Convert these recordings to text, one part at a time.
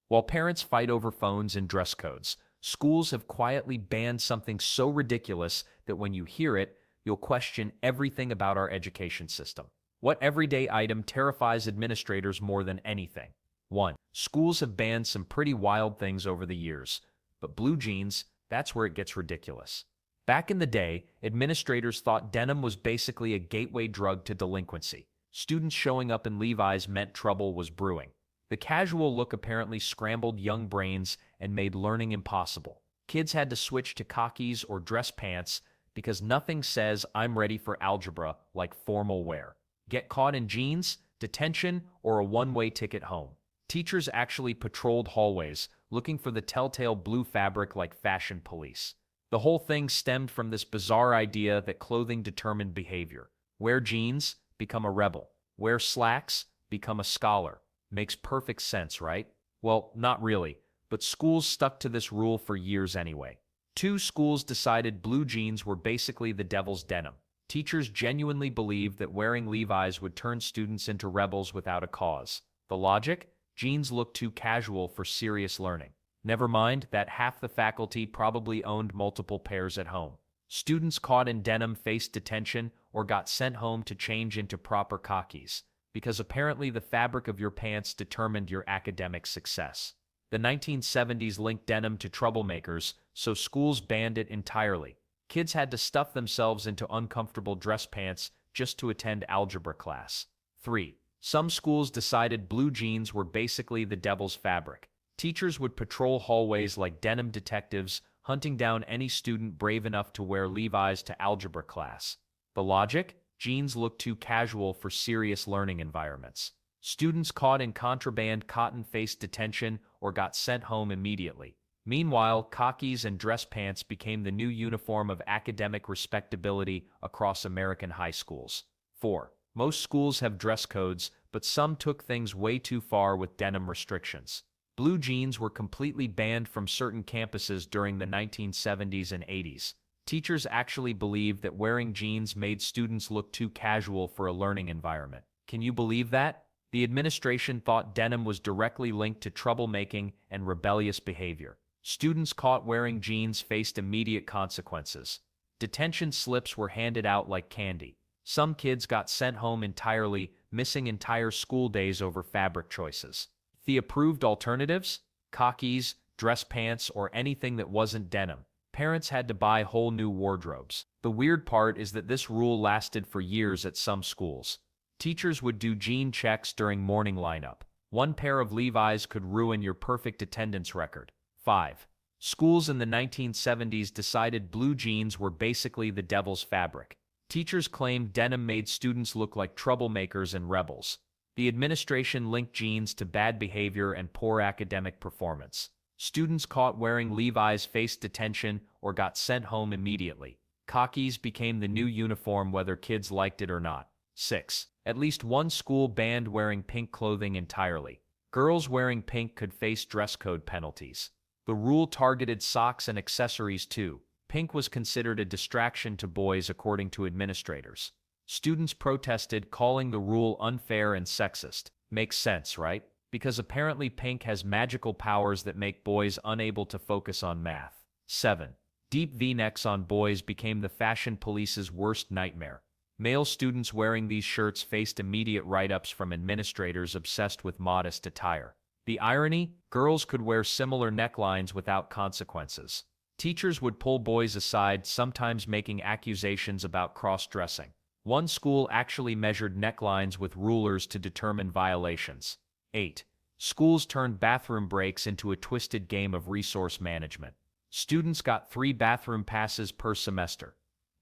While parents fight over phones and dress codes, schools have quietly banned something so ridiculous that when you hear it, you'll question everything about our education system. What everyday item terrifies administrators more than anything? 1. Schools have banned some pretty wild things over the years, but blue jeans, that's where it gets ridiculous. Back in the day, administrators thought denim was basically a gateway drug to delinquency. Students showing up in Levi's meant trouble was brewing. The casual look apparently scrambled young brains and made learning impossible. Kids had to switch to khakis or dress pants because nothing says I'm ready for algebra like formal wear. Get caught in jeans, detention, or a one-way ticket home. Teachers actually patrolled hallways, looking for the telltale blue fabric like fashion police. The whole thing stemmed from this bizarre idea that clothing determined behavior. Wear jeans, become a rebel. Wear slacks, become a scholar. Makes perfect sense, right? Well, not really, but schools stuck to this rule for years anyway. 2. Schools decided blue jeans were basically the devil's denim. Teachers genuinely believed that wearing Levi's would turn students into rebels without a cause. The logic? Jeans looked too casual for serious learning. Never mind that half the faculty probably owned multiple pairs at home. Students caught in denim faced detention or got sent home to change into proper khakis, because apparently the fabric of your pants determined your academic success. The 1970s linked denim to troublemakers, so schools banned it entirely. Kids had to stuff themselves into uncomfortable dress pants just to attend algebra class. 3. Some schools decided blue jeans were basically the devil's fabric. Teachers would patrol hallways like denim detectives, hunting down any student brave enough to wear Levi's to algebra class. The logic? Jeans look too casual for serious learning environments. Students caught in contraband cotton faced detention or got sent home immediately. Meanwhile, khakis and dress pants became the new uniform of academic respectability across American high schools. 4. Most schools have dress codes, but some took things way too far with denim restrictions. Blue jeans were completely banned from certain campuses during the 1970s and 80s. Teachers actually believed that wearing jeans made students look too casual for a learning environment. Can you believe that? The administration thought denim was directly linked to troublemaking and rebellious behavior. Students caught wearing jeans faced immediate consequences. Detention slips were handed out like candy. Some kids got sent home entirely, missing entire school days over fabric choices. The approved alternatives? Khakis, dress pants, or anything that wasn't denim. Parents had to buy whole new wardrobes. The weird part is that this rule lasted for years at some schools. Teachers would do jean checks during morning lineup. One pair of Levi's could ruin your perfect attendance record. 5. Schools in the 1970s decided blue jeans were basically the devil's fabric. Teachers claimed denim made students look like troublemakers and rebels. The administration linked jeans to bad behavior and poor academic performance. Students caught wearing Levi's faced detention or got sent home immediately. Khakis became the new uniform whether kids liked it or not. 6. At least one school banned wearing pink clothing entirely. Girls wearing pink could face dress code penalties. The rule targeted socks and accessories too. Pink was considered a distraction to boys according to administrators. Students protested, calling the rule unfair and sexist. Makes sense, right? Because apparently pink has magical powers that make boys unable to focus on math. 7. Deep V-necks on boys became the fashion police's worst nightmare. Male students wearing these shirts faced immediate write-ups from administrators obsessed with modest attire. The irony? Girls could wear similar necklines without consequences. Teachers would pull boys aside, sometimes making accusations about cross-dressing. One school actually measured necklines with rulers to determine violations. 8. Schools turned bathroom breaks into a twisted game of resource management. Students got 3 bathroom passes per semester.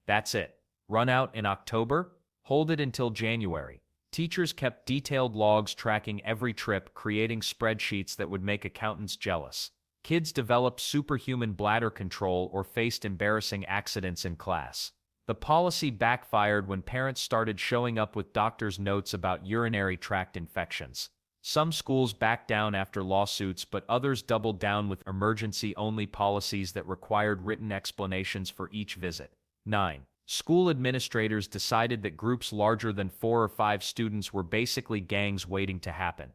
That's it. Run out in October? Hold it until January. Teachers kept detailed logs tracking every trip, creating spreadsheets that would make accountants jealous. Kids developed superhuman bladder control or faced embarrassing accidents in class. The policy backfired when parents started showing up with doctors' notes about urinary tract infections. Some schools backed down after lawsuits, but others doubled down with emergency-only policies that required written explanations for each visit. 9. School administrators decided that groups larger than 4 or 5 students were basically gangs waiting to happen.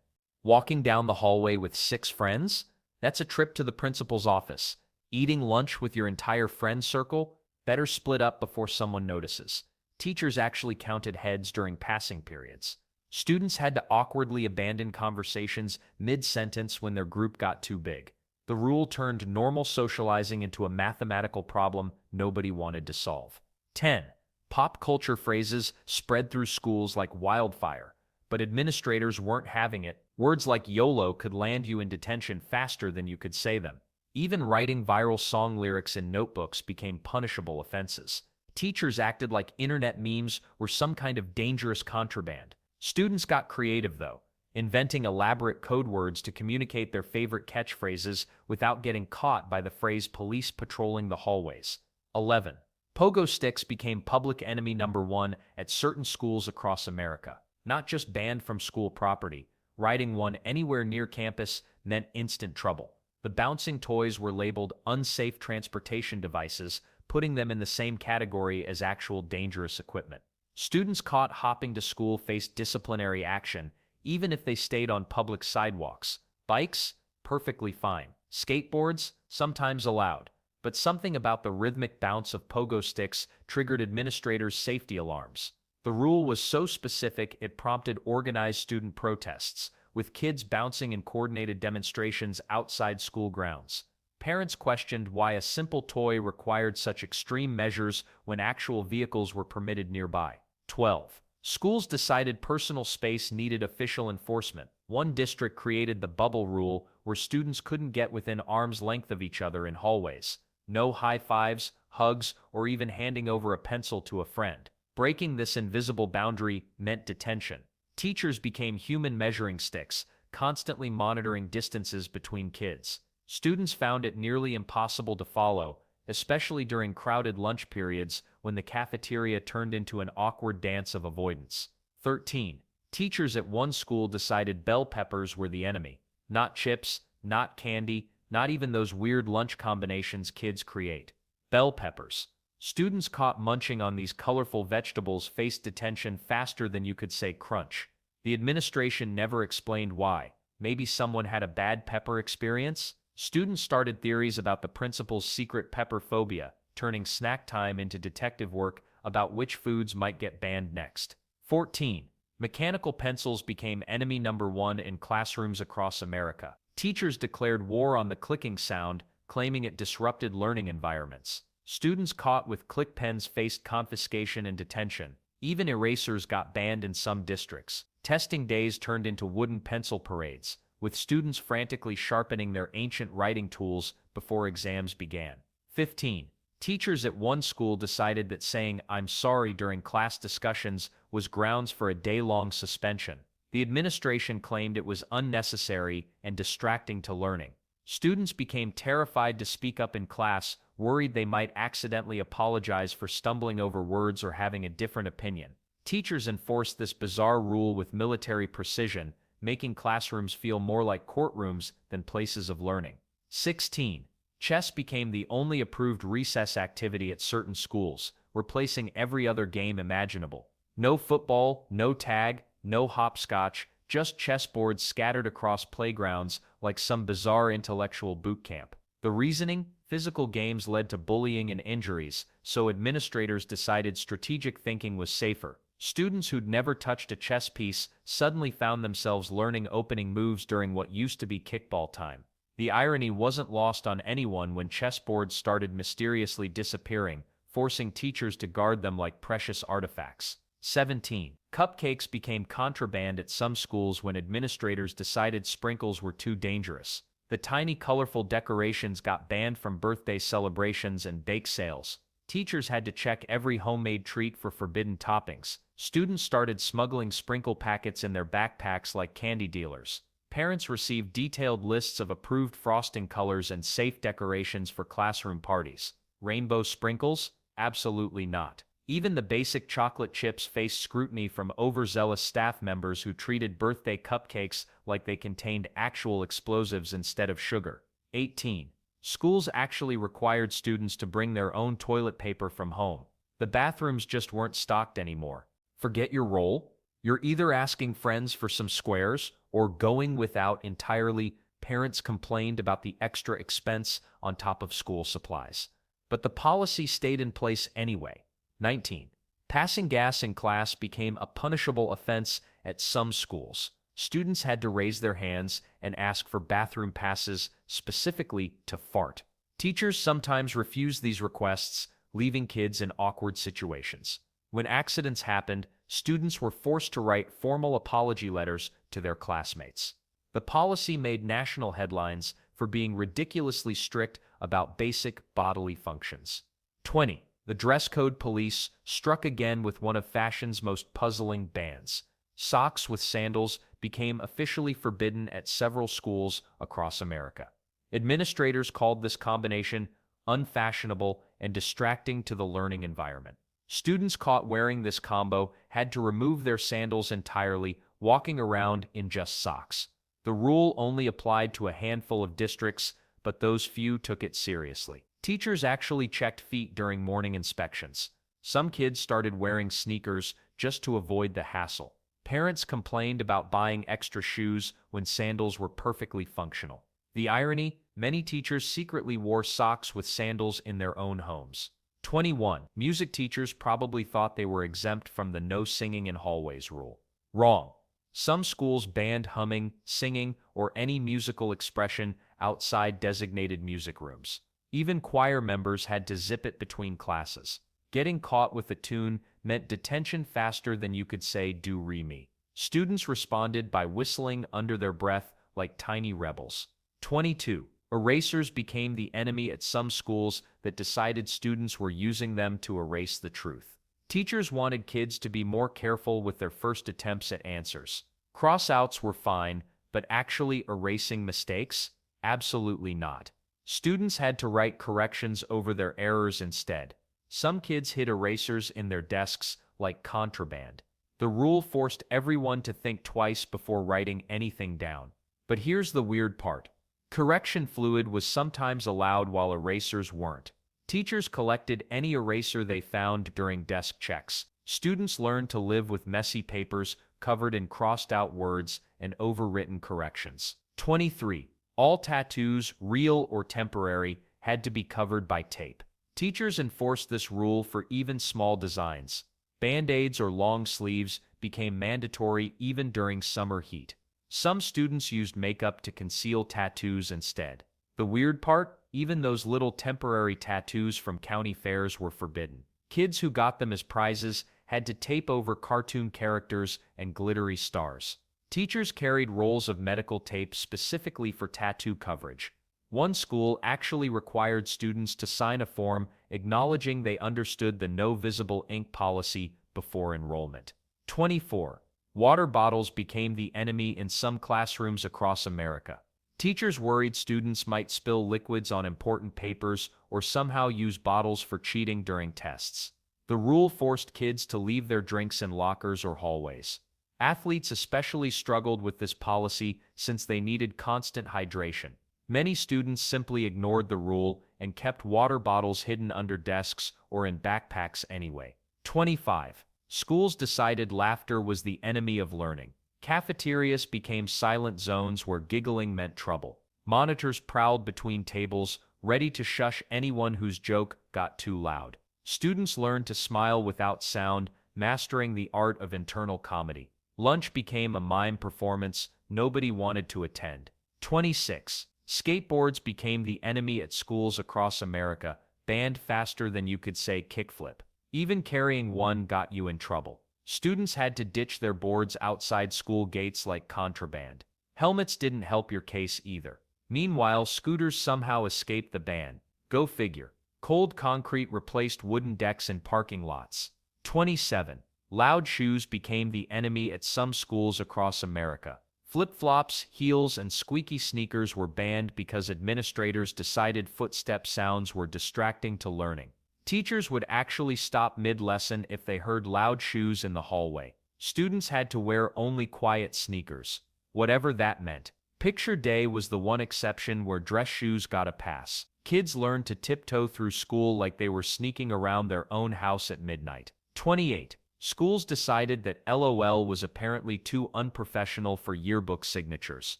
Walking down the hallway with 6 friends? That's a trip to the principal's office. Eating lunch with your entire friend circle? Better split up before someone notices. Teachers actually counted heads during passing periods. Students had to awkwardly abandon conversations mid-sentence when their group got too big. The rule turned normal socializing into a mathematical problem nobody wanted to solve. 10. Pop culture phrases spread through schools like wildfire, but administrators weren't having it. Words like YOLO could land you in detention faster than you could say them. Even writing viral song lyrics in notebooks became punishable offenses. Teachers acted like internet memes were some kind of dangerous contraband. Students got creative, though, inventing elaborate code words to communicate their favorite catchphrases without getting caught by the phrase police patrolling the hallways. 11. Pogo sticks became public enemy number one at certain schools across America. Not just banned from school property, riding one anywhere near campus meant instant trouble. The bouncing toys were labeled unsafe transportation devices, putting them in the same category as actual dangerous equipment. Students caught hopping to school faced disciplinary action, even if they stayed on public sidewalks. Bikes? Perfectly fine. Skateboards? Sometimes allowed. But something about the rhythmic bounce of pogo sticks triggered administrators' safety alarms. The rule was so specific it prompted organized student protests, with kids bouncing in coordinated demonstrations outside school grounds. Parents questioned why a simple toy required such extreme measures when actual vehicles were permitted nearby. 12. Schools decided personal space needed official enforcement. One district created the bubble rule, where students couldn't get within arm's length of each other in hallways. No high fives, hugs, or even handing over a pencil to a friend. Breaking this invisible boundary meant detention. Teachers became human measuring sticks, constantly monitoring distances between kids. Students found it nearly impossible to follow, especially during crowded lunch periods when the cafeteria turned into an awkward dance of avoidance. 13. Teachers at one school decided bell peppers were the enemy. Not chips, not candy, not even those weird lunch combinations kids create. Bell peppers. Students caught munching on these colorful vegetables faced detention faster than you could say crunch. The administration never explained why. Maybe someone had a bad pepper experience? Students started theories about the principal's secret pepper phobia, turning snack time into detective work about which foods might get banned next. 14. Mechanical pencils became enemy number one in classrooms across America. Teachers declared war on the clicking sound, claiming it disrupted learning environments. Students caught with click pens faced confiscation and detention. Even erasers got banned in some districts. Testing days turned into wooden pencil parades, with students frantically sharpening their ancient writing tools before exams began. 15. Teachers at one school decided that saying "I'm sorry" during class discussions was grounds for a day-long suspension. The administration claimed it was unnecessary and distracting to learning. Students became terrified to speak up in class, worried they might accidentally apologize for stumbling over words or having a different opinion. Teachers enforced this bizarre rule with military precision, making classrooms feel more like courtrooms than places of learning. 16. Chess became the only approved recess activity at certain schools, replacing every other game imaginable. No football, no tag, no hopscotch, just chessboards scattered across playgrounds like some bizarre intellectual boot camp. The reasoning? Physical games led to bullying and injuries, so administrators decided strategic thinking was safer. Students who'd never touched a chess piece suddenly found themselves learning opening moves during what used to be kickball time. The irony wasn't lost on anyone when chessboards started mysteriously disappearing, forcing teachers to guard them like precious artifacts. 17. Cupcakes became contraband at some schools when administrators decided sprinkles were too dangerous. The tiny colorful decorations got banned from birthday celebrations and bake sales. Teachers had to check every homemade treat for forbidden toppings. Students started smuggling sprinkle packets in their backpacks like candy dealers. Parents received detailed lists of approved frosting colors and safe decorations for classroom parties. Rainbow sprinkles? Absolutely not. Even the basic chocolate chips faced scrutiny from overzealous staff members who treated birthday cupcakes like they contained actual explosives instead of sugar. 18. Schools actually required students to bring their own toilet paper from home. The bathrooms just weren't stocked anymore. Forget your roll? You're either asking friends for some squares or going without entirely. Parents complained about the extra expense on top of school supplies. But the policy stayed in place anyway. 19. Passing gas in class became a punishable offense at some schools. Students had to raise their hands and ask for bathroom passes, specifically to fart. Teachers sometimes refused these requests, leaving kids in awkward situations. When accidents happened, students were forced to write formal apology letters to their classmates. The policy made national headlines for being ridiculously strict about basic bodily functions. 20. The dress code police struck again with one of fashion's most puzzling bans. Socks with sandals became officially forbidden at several schools across America. Administrators called this combination unfashionable and distracting to the learning environment. Students caught wearing this combo had to remove their sandals entirely, walking around in just socks. The rule only applied to a handful of districts, but those few took it seriously. Teachers actually checked feet during morning inspections. Some kids started wearing sneakers just to avoid the hassle. Parents complained about buying extra shoes when sandals were perfectly functional. The irony, many teachers secretly wore socks with sandals in their own homes. 21. Music teachers probably thought they were exempt from the no singing in hallways rule. Wrong. Some schools banned humming, singing, or any musical expression outside designated music rooms. Even choir members had to zip it between classes. Getting caught with a tune meant detention faster than you could say do re mi. Students responded by whistling under their breath like tiny rebels. 22. Erasers became the enemy at some schools that decided students were using them to erase the truth. Teachers wanted kids to be more careful with their first attempts at answers. Cross-outs were fine, but actually erasing mistakes? Absolutely not. Students had to write corrections over their errors instead. Some kids hid erasers in their desks like contraband. The rule forced everyone to think twice before writing anything down. But here's the weird part. Correction fluid was sometimes allowed while erasers weren't. Teachers collected any eraser they found during desk checks. Students learned to live with messy papers covered in crossed-out words and overwritten corrections. 23. All tattoos, real or temporary, had to be covered by tape. Teachers enforced this rule for even small designs. Band-aids or long sleeves became mandatory even during summer heat. Some students used makeup to conceal tattoos instead. The weird part? Even those little temporary tattoos from county fairs were forbidden. Kids who got them as prizes had to tape over cartoon characters and glittery stars. Teachers carried rolls of medical tape specifically for tattoo coverage. One school actually required students to sign a form acknowledging they understood the no visible ink policy before enrollment. 24. Water bottles became the enemy in some classrooms across America. Teachers worried students might spill liquids on important papers or somehow use bottles for cheating during tests. The rule forced kids to leave their drinks in lockers or hallways. Athletes especially struggled with this policy since they needed constant hydration. Many students simply ignored the rule and kept water bottles hidden under desks or in backpacks anyway. 25. Schools decided laughter was the enemy of learning. Cafeterias became silent zones where giggling meant trouble. Monitors prowled between tables, ready to shush anyone whose joke got too loud. Students learned to smile without sound, mastering the art of internal comedy. Lunch became a mime performance nobody wanted to attend. 26. Skateboards became the enemy at schools across America, banned faster than you could say kickflip. Even carrying one got you in trouble. Students had to ditch their boards outside school gates like contraband. Helmets didn't help your case either. Meanwhile, scooters somehow escaped the ban. Go figure. Cold concrete replaced wooden decks in parking lots. 27. Loud shoes became the enemy at some schools across America. Flip-flops, heels, and squeaky sneakers were banned because administrators decided footstep sounds were distracting to learning. Teachers would actually stop mid-lesson if they heard loud shoes in the hallway. Students had to wear only quiet sneakers, whatever that meant. Picture day was the one exception where dress shoes got a pass. Kids learned to tiptoe through school like they were sneaking around their own house at midnight. 28. Schools decided that LOL was apparently too unprofessional for yearbook signatures.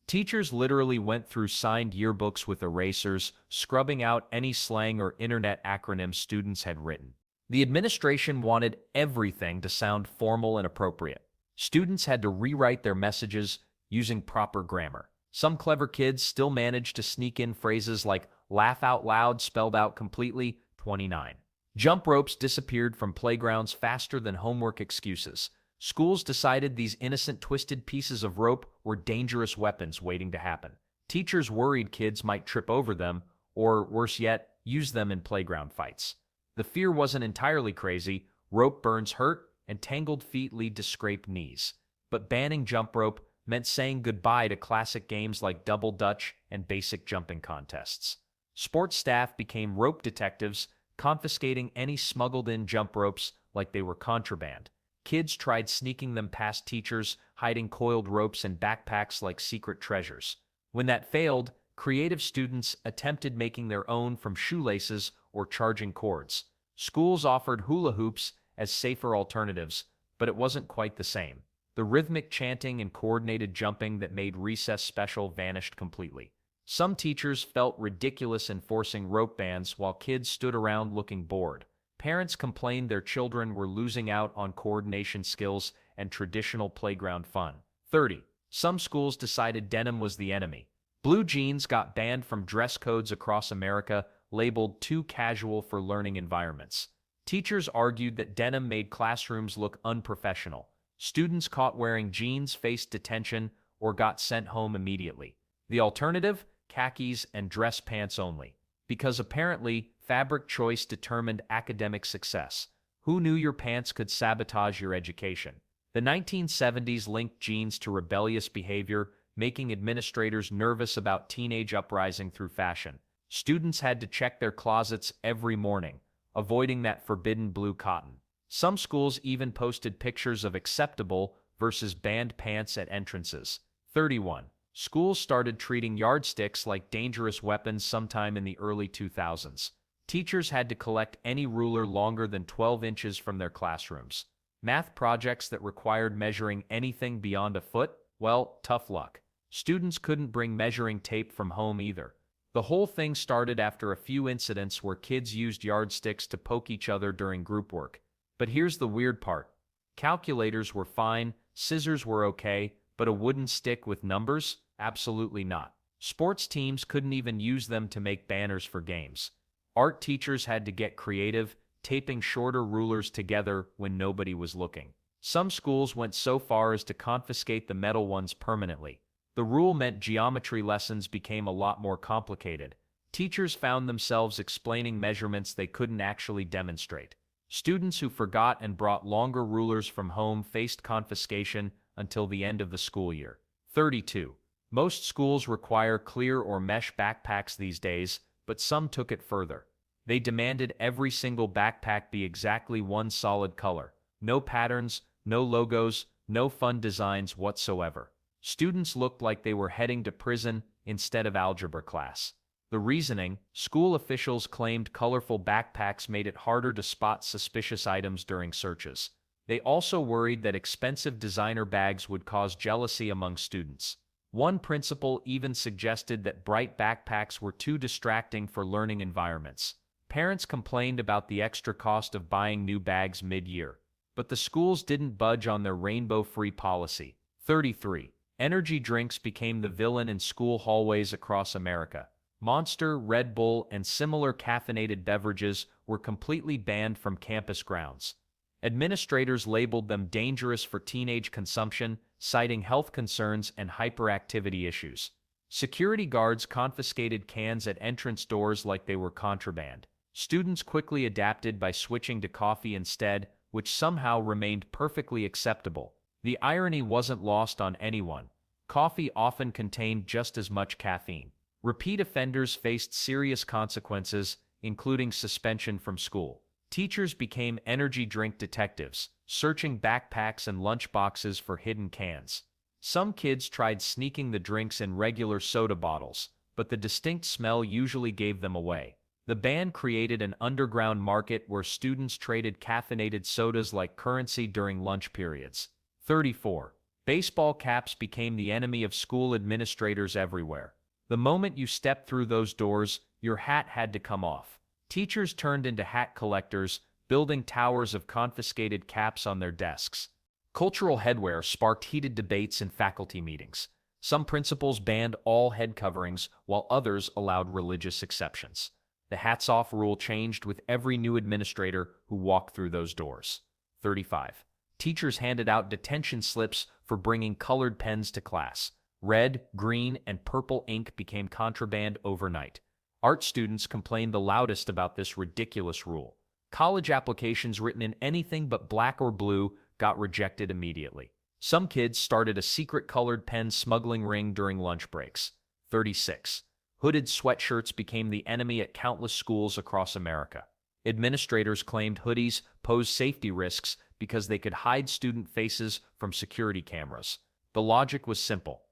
Teachers literally went through signed yearbooks with erasers, scrubbing out any slang or internet acronyms students had written. The administration wanted everything to sound formal and appropriate. Students had to rewrite their messages using proper grammar. Some clever kids still managed to sneak in phrases like laugh out loud spelled out completely, 29. Jump ropes disappeared from playgrounds faster than homework excuses. Schools decided these innocent twisted pieces of rope were dangerous weapons waiting to happen. Teachers worried kids might trip over them, or worse yet, use them in playground fights. The fear wasn't entirely crazy. Rope burns hurt, and tangled feet lead to scraped knees. But banning jump rope meant saying goodbye to classic games like double dutch and basic jumping contests. Sports staff became rope detectives, confiscating any smuggled-in jump ropes like they were contraband. Kids tried sneaking them past teachers, hiding coiled ropes in backpacks like secret treasures. When that failed, creative students attempted making their own from shoelaces or charging cords. Schools offered hula hoops as safer alternatives, but it wasn't quite the same. The rhythmic chanting and coordinated jumping that made recess special vanished completely. Some teachers felt ridiculous enforcing rope bans while kids stood around looking bored. Parents complained their children were losing out on coordination skills and traditional playground fun. 30. Some schools decided denim was the enemy. Blue jeans got banned from dress codes across America, labeled too casual for learning environments. Teachers argued that denim made classrooms look unprofessional. Students caught wearing jeans faced detention or got sent home immediately. The alternative? Khakis and dress pants only. Because apparently, fabric choice determined academic success. Who knew your pants could sabotage your education? The 1970s linked jeans to rebellious behavior, making administrators nervous about teenage uprising through fashion. Students had to check their closets every morning, avoiding that forbidden blue cotton. Some schools even posted pictures of acceptable versus banned pants at entrances. 31. Schools started treating yardsticks like dangerous weapons sometime in the early 2000s. Teachers had to collect any ruler longer than 12 inches from their classrooms. Math projects that required measuring anything beyond a foot? Well, tough luck. Students couldn't bring measuring tape from home either. The whole thing started after a few incidents where kids used yardsticks to poke each other during group work. But here's the weird part. Calculators were fine, scissors were okay, but a wooden stick with numbers? Absolutely not. Sports teams couldn't even use them to make banners for games. Art teachers had to get creative, taping shorter rulers together when nobody was looking. Some schools went so far as to confiscate the metal ones permanently. The rule meant geometry lessons became a lot more complicated. Teachers found themselves explaining measurements they couldn't actually demonstrate. Students who forgot and brought longer rulers from home faced confiscation until the end of the school year. 32. Most schools require clear or mesh backpacks these days, but some took it further. They demanded every single backpack be exactly one solid color. No patterns, no logos, no fun designs whatsoever. Students looked like they were heading to prison instead of algebra class. The reasoning: school officials claimed colorful backpacks made it harder to spot suspicious items during searches. They also worried that expensive designer bags would cause jealousy among students. One principal even suggested that bright backpacks were too distracting for learning environments. Parents complained about the extra cost of buying new bags mid-year, but the schools didn't budge on their rainbow-free policy. 33. Energy drinks became the villain in school hallways across America. Monster, Red Bull, and similar caffeinated beverages were completely banned from campus grounds. Administrators labeled them dangerous for teenage consumption, citing health concerns and hyperactivity issues. Security guards confiscated cans at entrance doors like they were contraband. Students quickly adapted by switching to coffee instead, which somehow remained perfectly acceptable. The irony wasn't lost on anyone. Coffee often contained just as much caffeine. Repeat offenders faced serious consequences, including suspension from school. Teachers became energy drink detectives, searching backpacks and lunch boxes for hidden cans. Some kids tried sneaking the drinks in regular soda bottles, but the distinct smell usually gave them away. The ban created an underground market where students traded caffeinated sodas like currency during lunch periods. 34. Baseball caps became the enemy of school administrators everywhere. The moment you stepped through those doors, your hat had to come off. Teachers turned into hat collectors, building towers of confiscated caps on their desks. Cultural headwear sparked heated debates in faculty meetings. Some principals banned all head coverings, while others allowed religious exceptions. The hats-off rule changed with every new administrator who walked through those doors. 35. Teachers handed out detention slips for bringing colored pens to class. Red, green, and purple ink became contraband overnight. Art students complained the loudest about this ridiculous rule. College applications written in anything but black or blue got rejected immediately. Some kids started a secret colored pen smuggling ring during lunch breaks. 36. Hooded sweatshirts became the enemy at countless schools across America. Administrators claimed hoodies posed safety risks because they could hide student faces from security cameras. The logic was simple.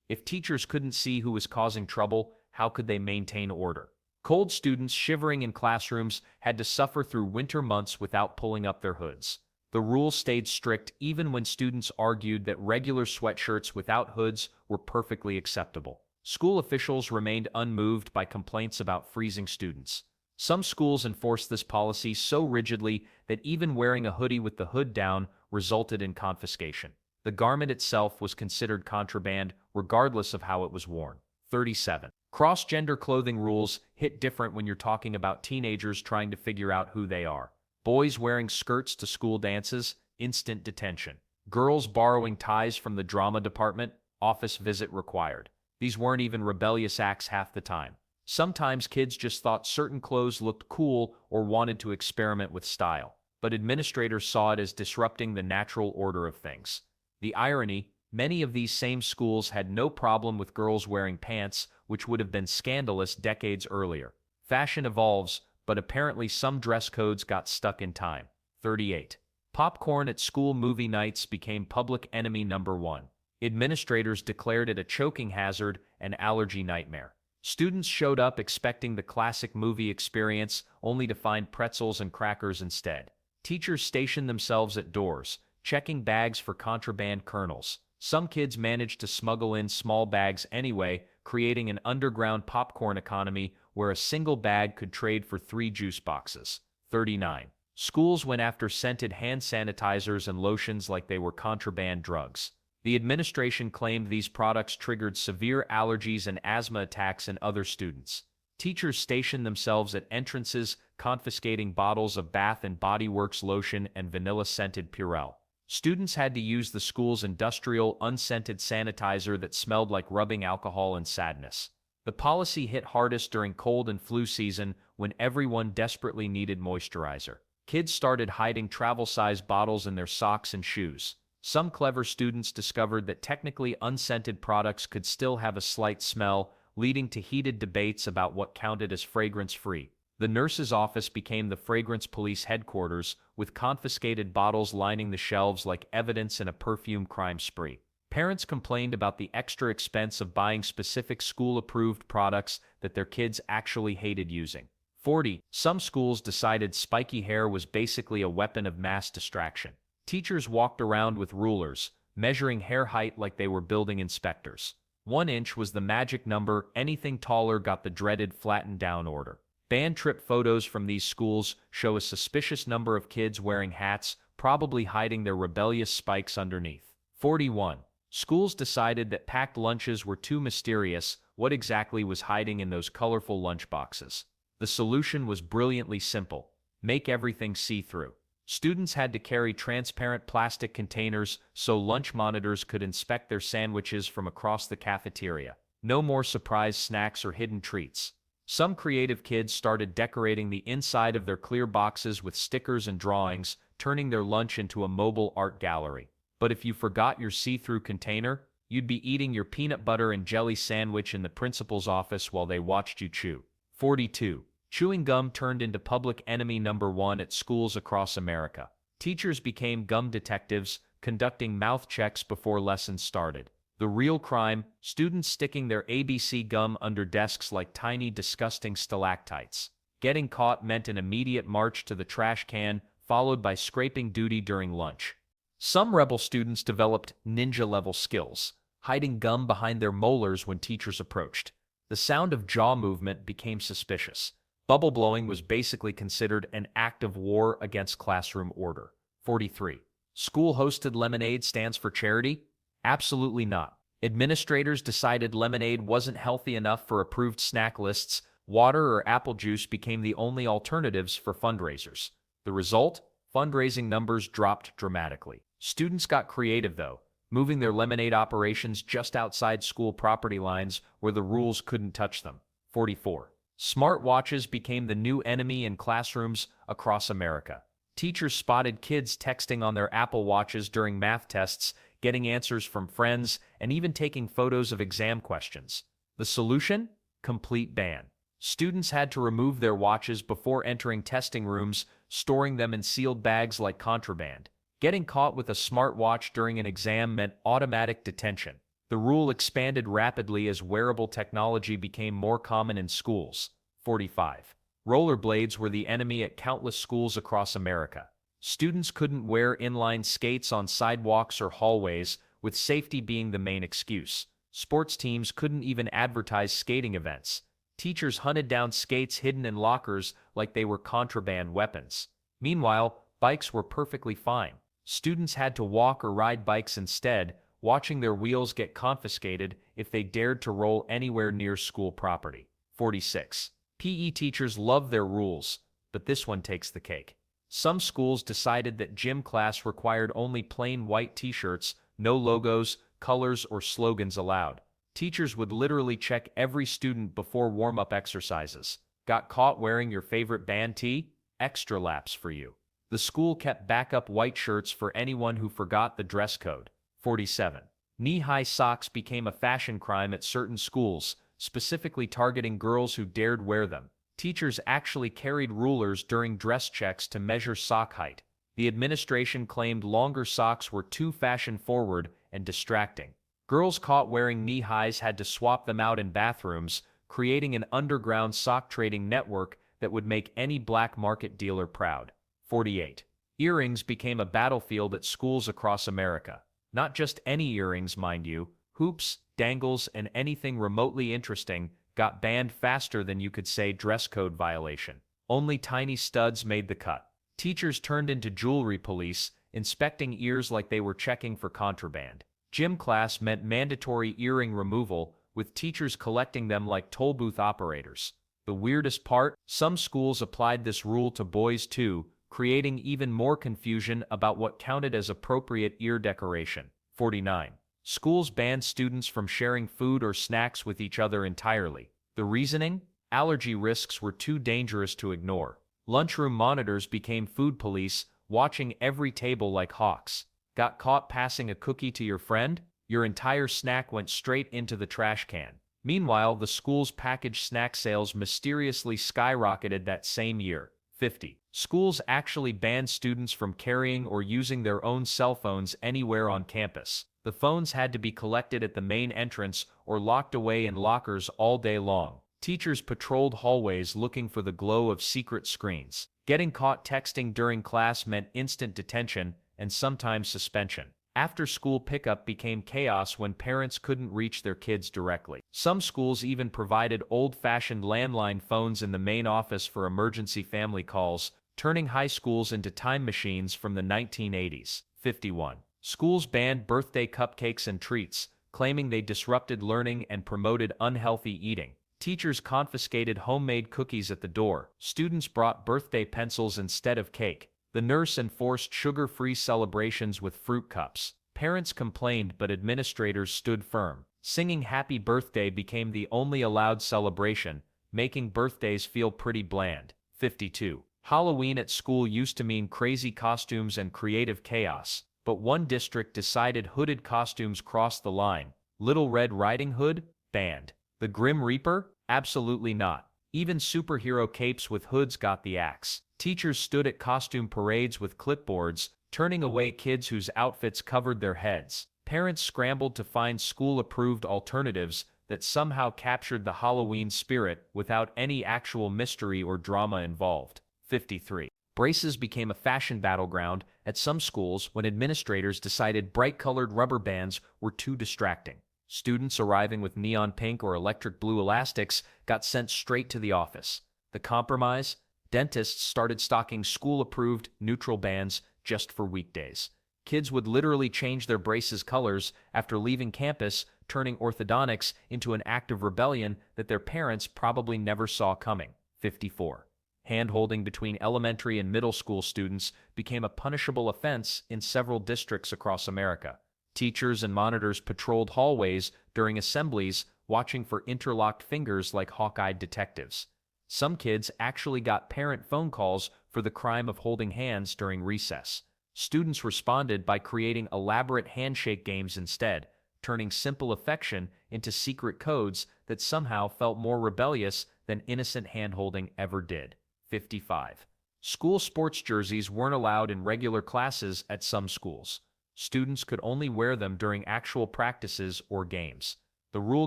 If teachers couldn't see who was causing trouble, how could they maintain order? Cold students shivering in classrooms had to suffer through winter months without pulling up their hoods. The rule stayed strict even when students argued that regular sweatshirts without hoods were perfectly acceptable. School officials remained unmoved by complaints about freezing students. Some schools enforced this policy so rigidly that even wearing a hoodie with the hood down resulted in confiscation. The garment itself was considered contraband regardless of how it was worn. 37. Cross-gender clothing rules hit different when you're talking about teenagers trying to figure out who they are. Boys wearing skirts to school dances, instant detention. Girls borrowing ties from the drama department, office visit required. These weren't even rebellious acts half the time. Sometimes kids just thought certain clothes looked cool or wanted to experiment with style, but administrators saw it as disrupting the natural order of things. The irony, many of these same schools had no problem with girls wearing pants, which would have been scandalous decades earlier. Fashion evolves, but apparently some dress codes got stuck in time. 38. Popcorn at school movie nights became public enemy number one. Administrators declared it a choking hazard and allergy nightmare. Students showed up expecting the classic movie experience, only to find pretzels and crackers instead. Teachers stationed themselves at doors, checking bags for contraband kernels. Some kids managed to smuggle in small bags anyway, creating an underground popcorn economy where a single bag could trade for 3 juice boxes. 39. Schools went after scented hand sanitizers and lotions like they were contraband drugs. The administration claimed these products triggered severe allergies and asthma attacks in other students. Teachers stationed themselves at entrances, confiscating bottles of Bath and Body Works lotion and vanilla-scented Purell. Students had to use the school's industrial, unscented sanitizer that smelled like rubbing alcohol and sadness. The policy hit hardest during cold and flu season when everyone desperately needed moisturizer. Kids started hiding travel-sized bottles in their socks and shoes. Some clever students discovered that technically unscented products could still have a slight smell, leading to heated debates about what counted as fragrance-free. The nurse's office became the fragrance police headquarters, with confiscated bottles lining the shelves like evidence in a perfume crime spree. Parents complained about the extra expense of buying specific school-approved products that their kids actually hated using. 40. Some schools decided spiky hair was basically a weapon of mass distraction. Teachers walked around with rulers, measuring hair height like they were building inspectors. 1 inch was the magic number, anything taller got the dreaded flattened down order. Band trip photos from these schools show a suspicious number of kids wearing hats, probably hiding their rebellious spikes underneath. 41. Schools decided that packed lunches were too mysterious. What exactly was hiding in those colorful lunchboxes? The solution was brilliantly simple. Make everything see-through. Students had to carry transparent plastic containers so lunch monitors could inspect their sandwiches from across the cafeteria. No more surprise snacks or hidden treats. Some creative kids started decorating the inside of their clear boxes with stickers and drawings, turning their lunch into a mobile art gallery. But if you forgot your see-through container, you'd be eating your peanut butter and jelly sandwich in the principal's office while they watched you chew. 42. Chewing gum turned into public enemy number one at schools across America. Teachers became gum detectives, conducting mouth checks before lessons started. The real crime, students sticking their ABC gum under desks like tiny, disgusting stalactites. Getting caught meant an immediate march to the trash can, followed by scraping duty during lunch. Some rebel students developed ninja-level skills, hiding gum behind their molars when teachers approached. The sound of jaw movement became suspicious. Bubble blowing was basically considered an act of war against classroom order. 43. School-hosted lemonade stands for charity? Absolutely not. Administrators decided lemonade wasn't healthy enough for approved snack lists. Water or apple juice became the only alternatives for fundraisers. The result? Fundraising numbers dropped dramatically. Students got creative, though, moving their lemonade operations just outside school property lines where the rules couldn't touch them. 44. Smartwatches became the new enemy in classrooms across America. Teachers spotted kids texting on their Apple Watches during math tests, getting answers from friends, and even taking photos of exam questions. The solution? Complete ban. Students had to remove their watches before entering testing rooms, storing them in sealed bags like contraband. Getting caught with a smartwatch during an exam meant automatic detention. The rule expanded rapidly as wearable technology became more common in schools. 45. Rollerblades were the enemy at countless schools across America. Students couldn't wear inline skates on sidewalks or hallways, with safety being the main excuse. Sports teams couldn't even advertise skating events. Teachers hunted down skates hidden in lockers like they were contraband weapons. Meanwhile, bikes were perfectly fine. Students had to walk or ride bikes instead, watching their wheels get confiscated if they dared to roll anywhere near school property. 46. PE teachers love their rules, but this one takes the cake. Some schools decided that gym class required only plain white t-shirts, no logos, colors, or slogans allowed. Teachers would literally check every student before warm-up exercises. Got caught wearing your favorite band tee? Extra laps for you. The school kept backup white shirts for anyone who forgot the dress code. 47. Knee-high socks became a fashion crime at certain schools, specifically targeting girls who dared wear them. Teachers actually carried rulers during dress checks to measure sock height. The administration claimed longer socks were too fashion-forward and distracting. Girls caught wearing knee-highs had to swap them out in bathrooms, creating an underground sock trading network that would make any black market dealer proud. 48. Earrings became a battlefield at schools across America. Not just any earrings, mind you. Hoops, dangles, and anything remotely interesting got banned faster than you could say dress code violation. Only tiny studs made the cut. Teachers turned into jewelry police, inspecting ears like they were checking for contraband. Gym class meant mandatory earring removal, with teachers collecting them like toll booth operators. The weirdest part? Some schools applied this rule to boys too, creating even more confusion about what counted as appropriate ear decoration. 49. Schools banned students from sharing food or snacks with each other entirely. The reasoning? Allergy risks were too dangerous to ignore. Lunchroom monitors became food police, watching every table like hawks. Got caught passing a cookie to your friend? Your entire snack went straight into the trash can. Meanwhile, the school's packaged snack sales mysteriously skyrocketed that same year. 50. Schools actually banned students from carrying or using their own cell phones anywhere on campus. The phones had to be collected at the main entrance or locked away in lockers all day long. Teachers patrolled hallways looking for the glow of secret screens. Getting caught texting during class meant instant detention and sometimes suspension. After-school pickup became chaos when parents couldn't reach their kids directly. Some schools even provided old-fashioned landline phones in the main office for emergency family calls, turning high schools into time machines from the 1980s. 51. Schools banned birthday cupcakes and treats, claiming they disrupted learning and promoted unhealthy eating. Teachers confiscated homemade cookies at the door. Students brought birthday pencils instead of cake. The nurse enforced sugar-free celebrations with fruit cups. Parents complained, but administrators stood firm. Singing Happy Birthday became the only allowed celebration, making birthdays feel pretty bland. 52. Halloween at school used to mean crazy costumes and creative chaos, but one district decided hooded costumes crossed the line. Little Red Riding Hood? Banned. The Grim Reaper? Absolutely not. Even superhero capes with hoods got the axe. Teachers stood at costume parades with clipboards, turning away kids whose outfits covered their heads. Parents scrambled to find school-approved alternatives that somehow captured the Halloween spirit without any actual mystery or drama involved. 53. Braces became a fashion battleground at some schools when administrators decided bright-colored rubber bands were too distracting. Students arriving with neon pink or electric blue elastics got sent straight to the office. The compromise? Dentists started stocking school-approved neutral bands just for weekdays. Kids would literally change their braces' colors after leaving campus, turning orthodontics into an act of rebellion that their parents probably never saw coming. 54. Hand-holding between elementary and middle school students became a punishable offense in several districts across America. Teachers and monitors patrolled hallways during assemblies, watching for interlocked fingers like hawk-eyed detectives. Some kids actually got parent phone calls for the crime of holding hands during recess. Students responded by creating elaborate handshake games instead, turning simple affection into secret codes that somehow felt more rebellious than innocent hand-holding ever did. 55. School sports jerseys weren't allowed in regular classes at some schools. Students could only wear them during actual practices or games. The rule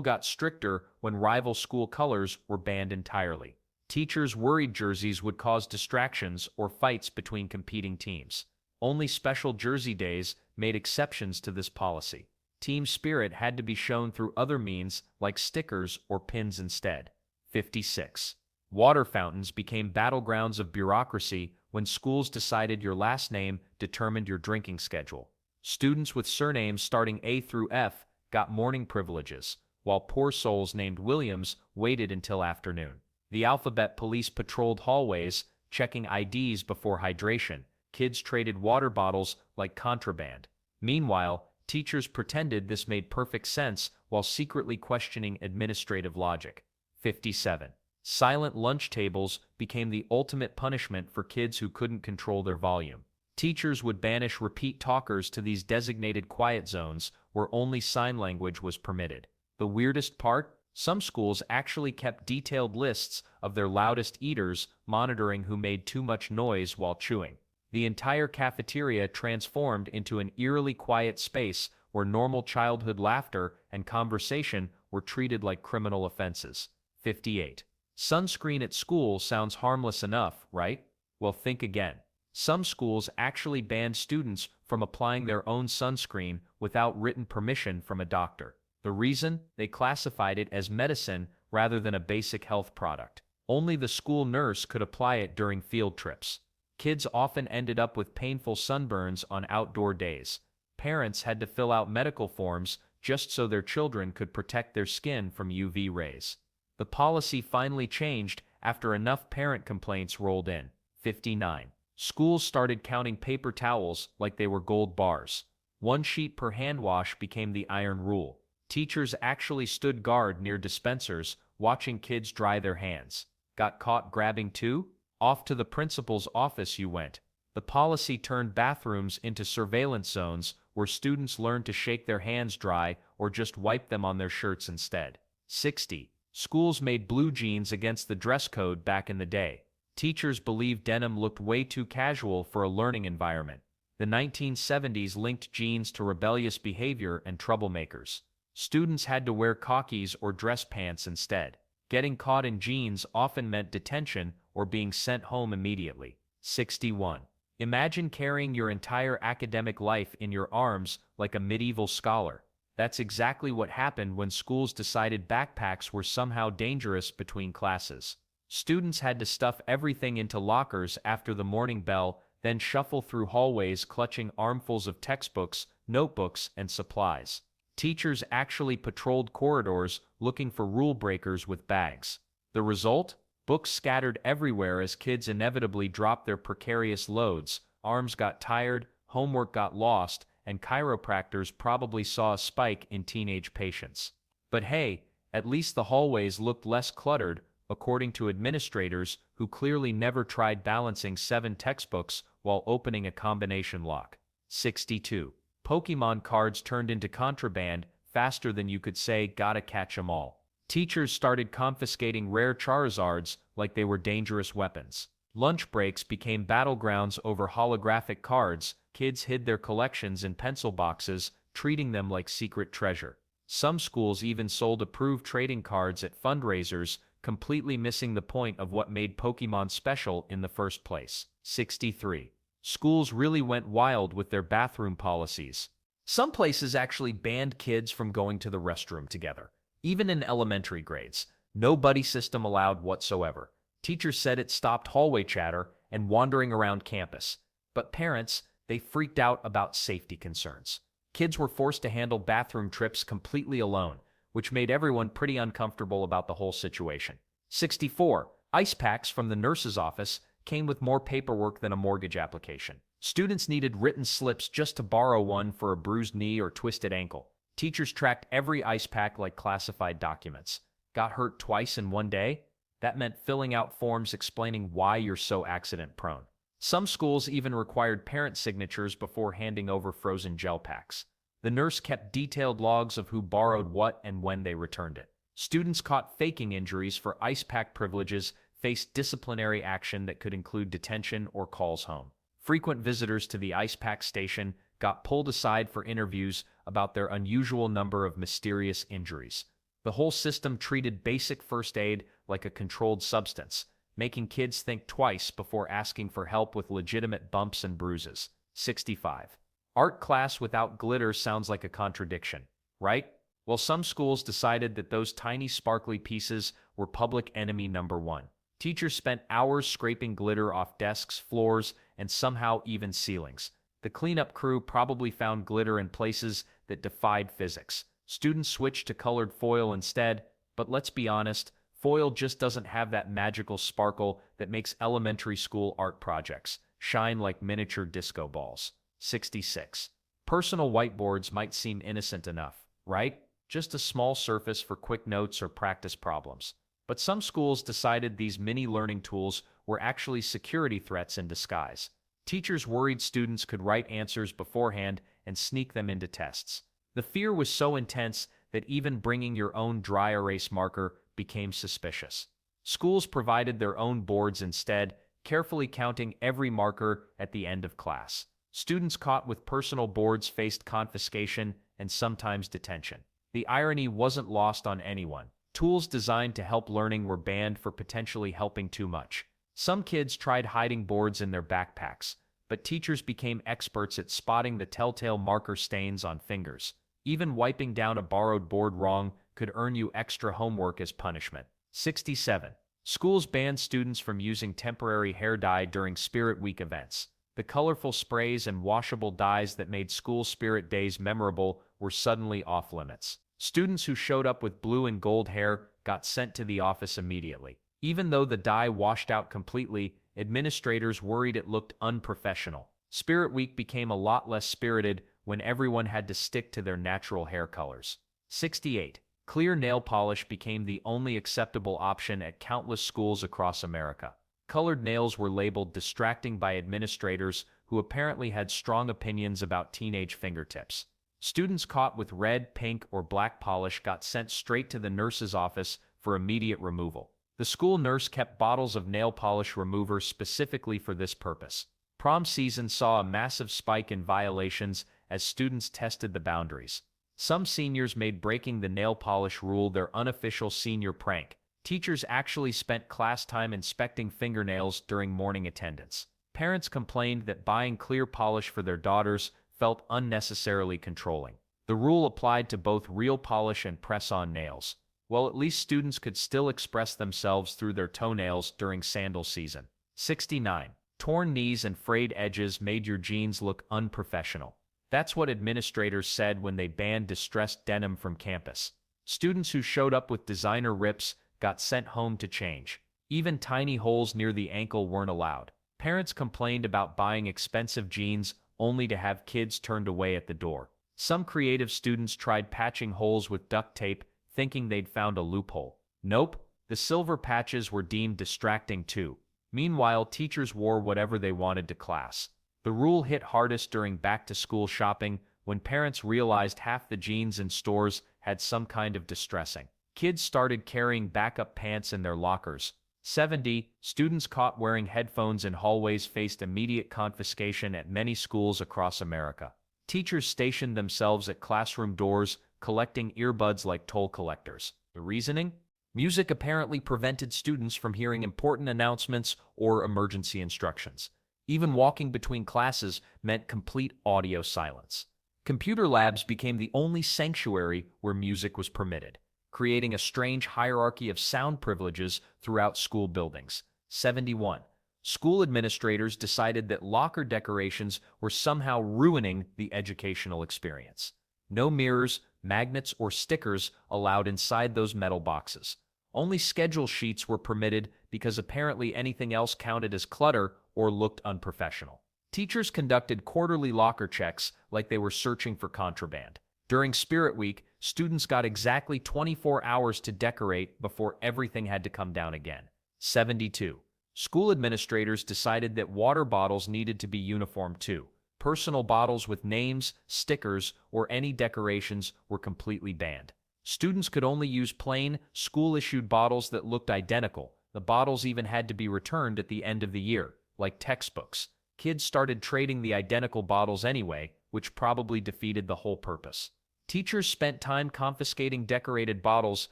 got stricter when rival school colors were banned entirely. Teachers worried jerseys would cause distractions or fights between competing teams. Only special jersey days made exceptions to this policy. Team spirit had to be shown through other means like stickers or pins instead. 56. Water fountains became battlegrounds of bureaucracy when schools decided your last name determined your drinking schedule. Students with surnames starting A through F got morning privileges, while poor souls named Williams waited until afternoon. The alphabet police patrolled hallways, checking IDs before hydration. Kids traded water bottles like contraband. Meanwhile, teachers pretended this made perfect sense while secretly questioning administrative logic. 57. Silent lunch tables became the ultimate punishment for kids who couldn't control their volume. Teachers would banish repeat talkers to these designated quiet zones where only sign language was permitted. The weirdest part? Some schools actually kept detailed lists of their loudest eaters, monitoring who made too much noise while chewing. The entire cafeteria transformed into an eerily quiet space where normal childhood laughter and conversation were treated like criminal offenses. 58. Sunscreen at school sounds harmless enough, right? Well, think again. Some schools actually banned students from applying their own sunscreen without written permission from a doctor. The reason? They classified it as medicine rather than a basic health product. Only the school nurse could apply it during field trips. Kids often ended up with painful sunburns on outdoor days. Parents had to fill out medical forms just so their children could protect their skin from UV rays. The policy finally changed after enough parent complaints rolled in. 59. Schools started counting paper towels like they were gold bars. 1 sheet per hand wash became the iron rule. Teachers actually stood guard near dispensers, watching kids dry their hands. Got caught grabbing too? Off to the principal's office you went. The policy turned bathrooms into surveillance zones where students learned to shake their hands dry or just wipe them on their shirts instead. 60. Schools made blue jeans against the dress code back in the day. Teachers believed denim looked way too casual for a learning environment. The 1970s linked jeans to rebellious behavior and troublemakers. Students had to wear khakis or dress pants instead. Getting caught in jeans often meant detention or being sent home immediately. 61. Imagine carrying your entire academic life in your arms like a medieval scholar. That's exactly what happened when schools decided backpacks were somehow dangerous between classes. Students had to stuff everything into lockers after the morning bell, then shuffle through hallways clutching armfuls of textbooks, notebooks, and supplies. Teachers actually patrolled corridors looking for rule breakers with bags. The result? Books scattered everywhere as kids inevitably dropped their precarious loads, arms got tired, homework got lost, and chiropractors probably saw a spike in teenage patients. But hey, at least the hallways looked less cluttered, according to administrators who clearly never tried balancing 7 textbooks while opening a combination lock. 62. Pokemon cards turned into contraband faster than you could say gotta catch 'em all. Teachers started confiscating rare Charizards like they were dangerous weapons. Lunch breaks became battlegrounds over holographic cards. Kids hid their collections in pencil boxes, treating them like secret treasure. Some schools even sold approved trading cards at fundraisers, completely missing the point of what made Pokemon special in the first place. 63. Schools really went wild with their bathroom policies. Some places actually banned kids from going to the restroom together. Even in elementary grades, no buddy system allowed whatsoever. Teachers said it stopped hallway chatter and wandering around campus. But parents, they freaked out about safety concerns. Kids were forced to handle bathroom trips completely alone, which made everyone pretty uncomfortable about the whole situation. 64. Ice packs from the nurse's office came with more paperwork than a mortgage application. Students needed written slips just to borrow one for a bruised knee or twisted ankle. Teachers tracked every ice pack like classified documents. Got hurt twice in one day? That meant filling out forms explaining why you're so accident-prone. Some schools even required parent signatures before handing over frozen gel packs. The nurse kept detailed logs of who borrowed what and when they returned it. Students caught faking injuries for ice pack privileges faced disciplinary action that could include detention or calls home. Frequent visitors to the ice pack station got pulled aside for interviews about their unusual number of mysterious injuries. The whole system treated basic first aid like a controlled substance, making kids think twice before asking for help with legitimate bumps and bruises. 65. Art class without glitter sounds like a contradiction, right? Well, some schools decided that those tiny sparkly pieces were public enemy number one. Teachers spent hours scraping glitter off desks, floors, and somehow even ceilings. The cleanup crew probably found glitter in places that defied physics. Students switched to colored foil instead, but let's be honest, foil just doesn't have that magical sparkle that makes elementary school art projects shine like miniature disco balls. 66. Personal whiteboards might seem innocent enough, right? Just a small surface for quick notes or practice problems. But some schools decided these mini learning tools were actually security threats in disguise. Teachers worried students could write answers beforehand and sneak them into tests. The fear was so intense that even bringing your own dry erase marker became suspicious. Schools provided their own boards instead, carefully counting every marker at the end of class. Students caught with personal boards faced confiscation and sometimes detention. The irony wasn't lost on anyone. Tools designed to help learning were banned for potentially helping too much. Some kids tried hiding boards in their backpacks, but teachers became experts at spotting the telltale marker stains on fingers. Even wiping down a borrowed board wrong could earn you extra homework as punishment. 67. Schools banned students from using temporary hair dye during Spirit Week events. The colorful sprays and washable dyes that made school spirit days memorable were suddenly off limits. Students who showed up with blue and gold hair got sent to the office immediately. Even though the dye washed out completely, administrators worried it looked unprofessional. Spirit Week became a lot less spirited when everyone had to stick to their natural hair colors. 68. Clear nail polish became the only acceptable option at countless schools across America. Colored nails were labeled distracting by administrators who apparently had strong opinions about teenage fingertips. Students caught with red, pink, or black polish got sent straight to the nurse's office for immediate removal. The school nurse kept bottles of nail polish remover specifically for this purpose. Prom season saw a massive spike in violations as students tested the boundaries. Some seniors made breaking the nail polish rule their unofficial senior prank. Teachers actually spent class time inspecting fingernails during morning attendance. Parents complained that buying clear polish for their daughters felt unnecessarily controlling. The rule applied to both real polish and press-on nails. Well, at least students could still express themselves through their toenails during sandal season. 69. Torn knees and frayed edges made your jeans look unprofessional. That's what administrators said when they banned distressed denim from campus. Students who showed up with designer rips got sent home to change. Even tiny holes near the ankle weren't allowed. Parents complained about buying expensive jeans only to have kids turned away at the door. Some creative students tried patching holes with duct tape, thinking they'd found a loophole. Nope, the silver patches were deemed distracting too. Meanwhile, teachers wore whatever they wanted to class. The rule hit hardest during back-to-school shopping when parents realized half the jeans in stores had some kind of distressing. Kids started carrying backup pants in their lockers. 70. Students caught wearing headphones in hallways faced immediate confiscation at many schools across America. Teachers stationed themselves at classroom doors collecting earbuds like toll collectors. The reasoning? Music apparently prevented students from hearing important announcements or emergency instructions. Even walking between classes meant complete audio silence. Computer labs became the only sanctuary where music was permitted, creating a strange hierarchy of sound privileges throughout school buildings. 71. School administrators decided that locker decorations were somehow ruining the educational experience. No mirrors, magnets, or stickers allowed inside those metal boxes. Only schedule sheets were permitted because apparently anything else counted as clutter or looked unprofessional. Teachers conducted quarterly locker checks like they were searching for contraband. During Spirit Week, students got exactly 24 hours to decorate before everything had to come down again. 72. School administrators decided that water bottles needed to be uniform too. Personal bottles with names, stickers, or any decorations were completely banned. Students could only use plain, school-issued bottles that looked identical. The bottles even had to be returned at the end of the year, like textbooks. Kids started trading the identical bottles anyway, which probably defeated the whole purpose. Teachers spent time confiscating decorated bottles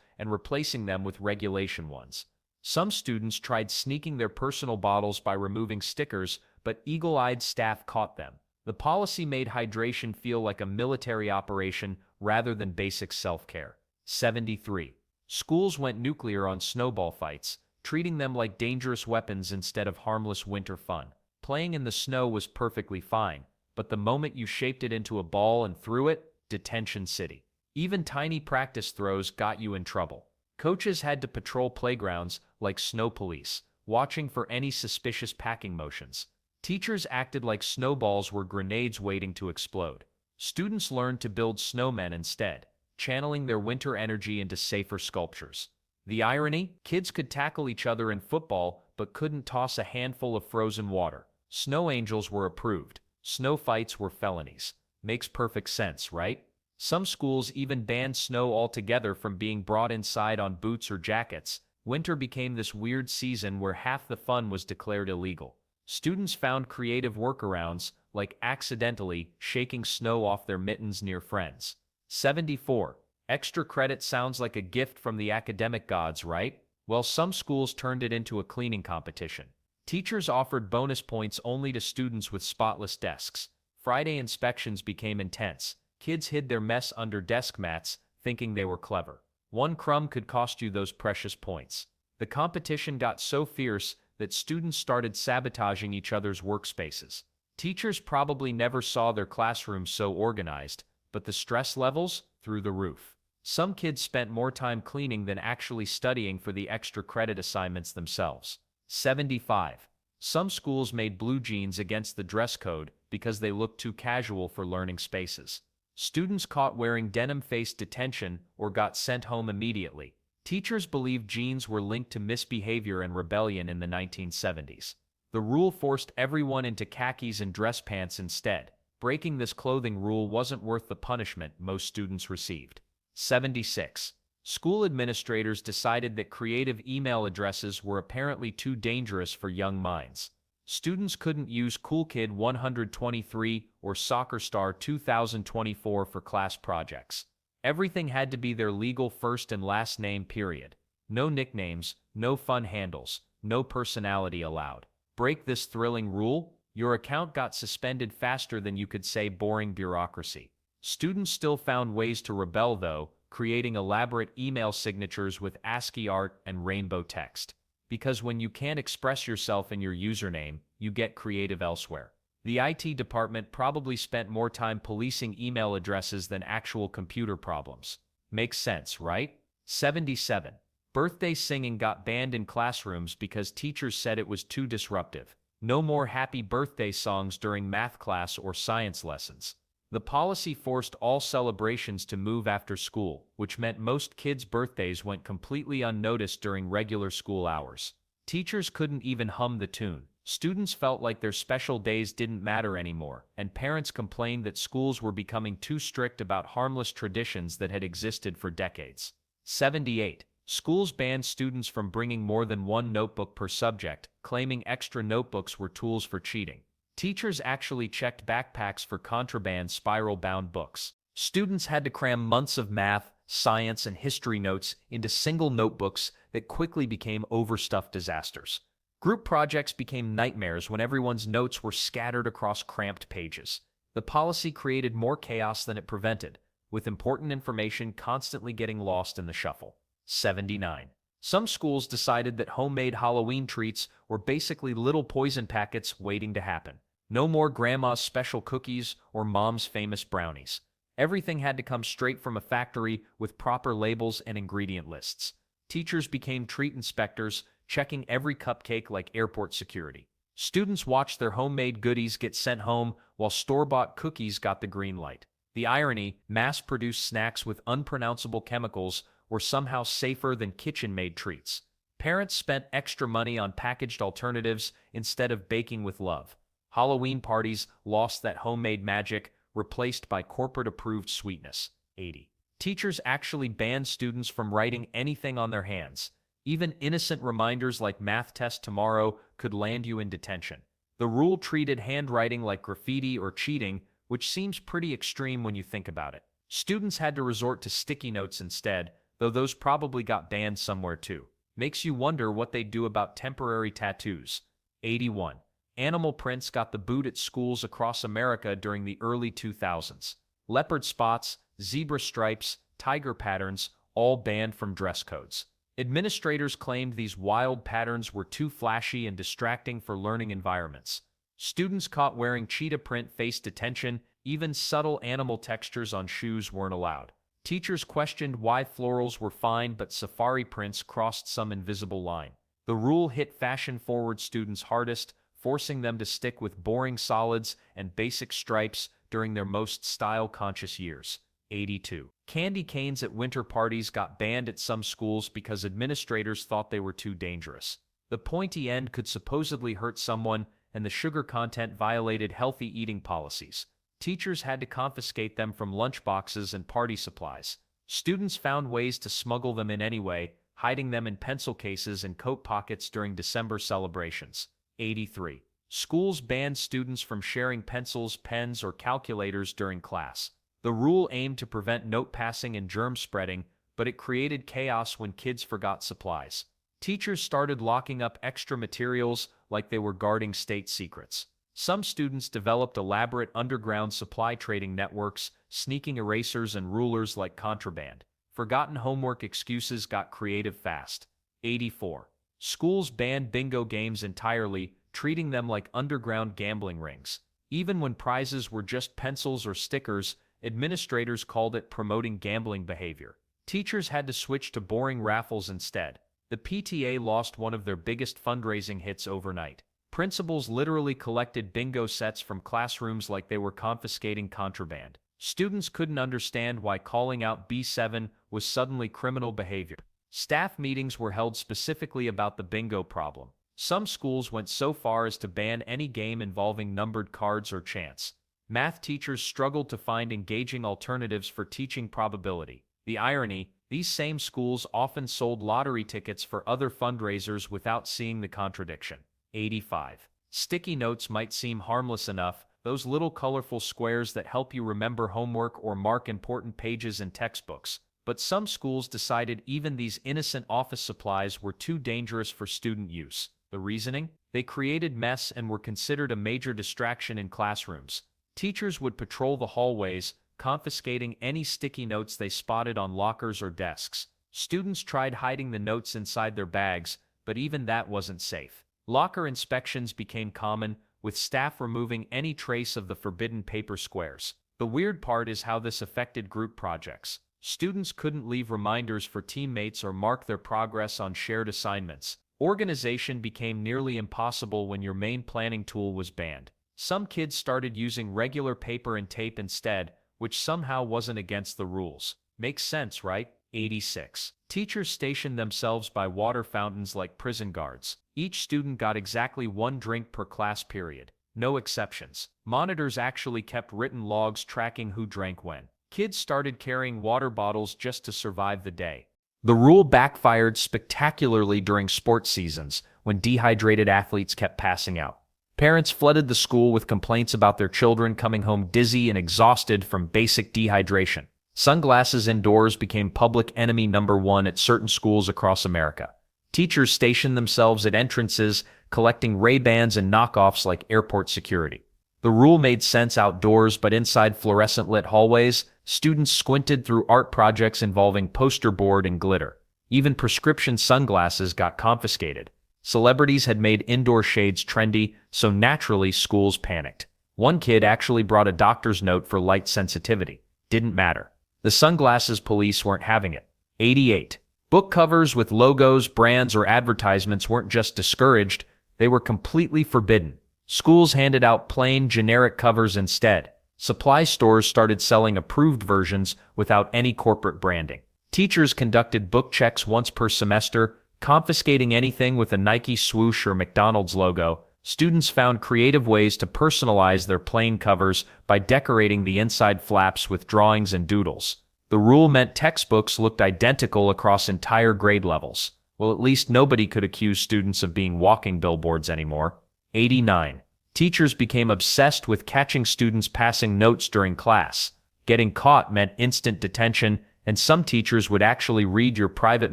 and replacing them with regulation ones. Some students tried sneaking their personal bottles by removing stickers, but eagle-eyed staff caught them. The policy made hydration feel like a military operation rather than basic self-care. 73. Schools went nuclear on snowball fights, treating them like dangerous weapons instead of harmless winter fun. Playing in the snow was perfectly fine, but the moment you shaped it into a ball and threw it, detention city. Even tiny practice throws got you in trouble. Coaches had to patrol playgrounds like snow police, watching for any suspicious packing motions. Teachers acted like snowballs were grenades waiting to explode. Students learned to build snowmen instead, channeling their winter energy into safer sculptures. The irony? Kids could tackle each other in football, but couldn't toss a handful of frozen water. Snow angels were approved. Snow fights were felonies. Makes perfect sense, right? Some schools even banned snow altogether from being brought inside on boots or jackets. Winter became this weird season where half the fun was declared illegal. Students found creative workarounds, like accidentally shaking snow off their mittens near friends. 74. Extra credit sounds like a gift from the academic gods, right? Well, some schools turned it into a cleaning competition. Teachers offered bonus points only to students with spotless desks. Friday inspections became intense. Kids hid their mess under desk mats, thinking they were clever. One crumb could cost you those precious points. The competition got so fierce that students started sabotaging each other's workspaces. Teachers probably never saw their classrooms so organized, but the stress levels through the roof. Some kids spent more time cleaning than actually studying for the extra credit assignments themselves. 75. Some schools made blue jeans against the dress code because they looked too casual for learning spaces. Students caught wearing denim faced detention or got sent home immediately. Teachers believed jeans were linked to misbehavior and rebellion in the 1970s. The rule forced everyone into khakis and dress pants instead. Breaking this clothing rule wasn't worth the punishment most students received. 76. School administrators decided that creative email addresses were apparently too dangerous for young minds. Students couldn't use Cool Kid 123 or Soccer Star 2024 for class projects. Everything had to be their legal first and last name, period. No nicknames, no fun handles, no personality allowed. Break this thrilling rule? Your account got suspended faster than you could say boring bureaucracy. Students still found ways to rebel though, creating elaborate email signatures with ASCII art and rainbow text. Because when you can't express yourself in your username, you get creative elsewhere. The IT department probably spent more time policing email addresses than actual computer problems. Makes sense, right? 77. Birthday singing got banned in classrooms because teachers said it was too disruptive. No more happy birthday songs during math class or science lessons. The policy forced all celebrations to move after school, which meant most kids' birthdays went completely unnoticed during regular school hours. Teachers couldn't even hum the tune. Students felt like their special days didn't matter anymore, and parents complained that schools were becoming too strict about harmless traditions that had existed for decades. 78. Schools banned students from bringing more than one notebook per subject, claiming extra notebooks were tools for cheating. Teachers actually checked backpacks for contraband spiral-bound books. Students had to cram months of math, science, and history notes into single notebooks that quickly became overstuffed disasters. Group projects became nightmares when everyone's notes were scattered across cramped pages. The policy created more chaos than it prevented, with important information constantly getting lost in the shuffle. 79. Some schools decided that homemade Halloween treats were basically little poison packets waiting to happen. No more grandma's special cookies or mom's famous brownies. Everything had to come straight from a factory with proper labels and ingredient lists. Teachers became treat inspectors, checking every cupcake like airport security. Students watched their homemade goodies get sent home while store-bought cookies got the green light. The irony, mass-produced snacks with unpronounceable chemicals were somehow safer than kitchen-made treats. Parents spent extra money on packaged alternatives instead of baking with love. Halloween parties lost that homemade magic, replaced by corporate-approved sweetness. 80. Teachers actually banned students from writing anything on their hands. Even innocent reminders like math test tomorrow could land you in detention. The rule treated handwriting like graffiti or cheating, which seems pretty extreme when you think about it. Students had to resort to sticky notes instead, though those probably got banned somewhere too. Makes you wonder what they'd do about temporary tattoos. 81. Animal prints got the boot at schools across America during the early 2000s. Leopard spots, zebra stripes, tiger patterns, all banned from dress codes. Administrators claimed these wild patterns were too flashy and distracting for learning environments. Students caught wearing cheetah print faced detention. Even subtle animal textures on shoes weren't allowed. Teachers questioned why florals were fine but safari prints crossed some invisible line. The rule hit fashion-forward students hardest, forcing them to stick with boring solids and basic stripes during their most style-conscious years. 82. Candy canes at winter parties got banned at some schools because administrators thought they were too dangerous. The pointy end could supposedly hurt someone, and the sugar content violated healthy eating policies. Teachers had to confiscate them from lunchboxes and party supplies. Students found ways to smuggle them in anyway, hiding them in pencil cases and coat pockets during December celebrations. 83. Schools banned students from sharing pencils, pens, or calculators during class. The rule aimed to prevent note passing and germ spreading, but it created chaos when kids forgot supplies. Teachers started locking up extra materials like they were guarding state secrets. Some students developed elaborate underground supply trading networks, sneaking erasers and rulers like contraband. Forgotten homework excuses got creative fast. 84. Schools banned bingo games entirely, treating them like underground gambling rings. Even when prizes were just pencils or stickers, administrators called it promoting gambling behavior. Teachers had to switch to boring raffles instead. The PTA lost one of their biggest fundraising hits overnight. Principals literally collected bingo sets from classrooms like they were confiscating contraband. Students couldn't understand why calling out B7 was suddenly criminal behavior. Staff meetings were held specifically about the bingo problem. Some schools went so far as to ban any game involving numbered cards or chance. Math teachers struggled to find engaging alternatives for teaching probability. The irony, these same schools often sold lottery tickets for other fundraisers without seeing the contradiction. 85. Sticky notes might seem harmless enough, those little colorful squares that help you remember homework or mark important pages in textbooks. But some schools decided even these innocent office supplies were too dangerous for student use. The reasoning? They created mess and were considered a major distraction in classrooms. Teachers would patrol the hallways, confiscating any sticky notes they spotted on lockers or desks. Students tried hiding the notes inside their bags, but even that wasn't safe. Locker inspections became common, with staff removing any trace of the forbidden paper squares. The weird part is how this affected group projects. Students couldn't leave reminders for teammates or mark their progress on shared assignments. Organization became nearly impossible when your main planning tool was banned. Some kids started using regular paper and tape instead, which somehow wasn't against the rules. Makes sense, right? 86. Teachers stationed themselves by water fountains like prison guards. Each student got exactly one drink per class period. No exceptions. Monitors actually kept written logs tracking who drank when. Kids started carrying water bottles just to survive the day. The rule backfired spectacularly during sports seasons, when dehydrated athletes kept passing out. Parents flooded the school with complaints about their children coming home dizzy and exhausted from basic dehydration. Sunglasses indoors became public enemy number one at certain schools across America. Teachers stationed themselves at entrances, collecting Ray-Bans and knockoffs like airport security. The rule made sense outdoors, but inside fluorescent-lit hallways, students squinted through art projects involving poster board and glitter. Even prescription sunglasses got confiscated. Celebrities had made indoor shades trendy, so naturally schools panicked. One kid actually brought a doctor's note for light sensitivity. Didn't matter. The sunglasses police weren't having it. 88. Book covers with logos, brands, or advertisements weren't just discouraged, they were completely forbidden. Schools handed out plain, generic covers instead. Supply stores started selling approved versions without any corporate branding. Teachers conducted book checks once per semester, confiscating anything with a Nike swoosh or McDonald's logo. Students found creative ways to personalize their plain covers by decorating the inside flaps with drawings and doodles. The rule meant textbooks looked identical across entire grade levels. Well, at least nobody could accuse students of being walking billboards anymore. 89. Teachers became obsessed with catching students passing notes during class. Getting caught meant instant detention, and some teachers would actually read your private